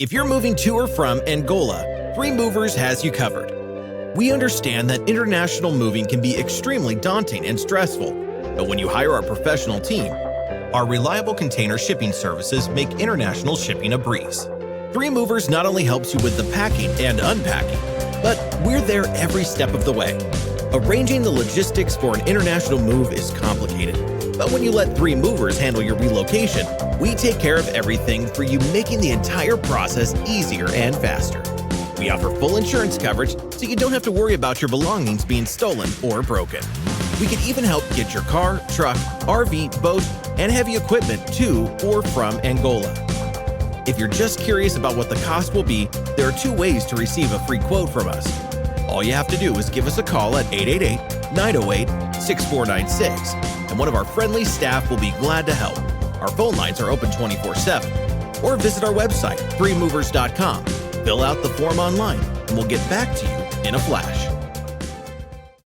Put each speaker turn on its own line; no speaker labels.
If you're moving to or from Angola, Three Movers has you covered. We understand that international moving can be extremely daunting and stressful, but when you hire our professional team, our reliable container shipping services make international shipping a breeze. Three Movers not only helps you with the packing and unpacking, but we're there every step of the way. Arranging the logistics for an international move is complicated, but when you let Three Movers handle your relocation, we take care of everything for you, making the entire process easier and faster. We offer full insurance coverage so you don't have to worry about your belongings being stolen or broken. We can even help get your car, truck, RV, boat, and heavy equipment to or from Angola. If you're just curious about what the cost will be, there are 2 ways to receive a free quote from us. All you have to do is give us a call at 888-908-6496, and one of our friendly staff will be glad to help. Our phone lines are open 24/7. Or visit our website, threemovers.com. Fill out the form online, and we'll get back to you in a flash.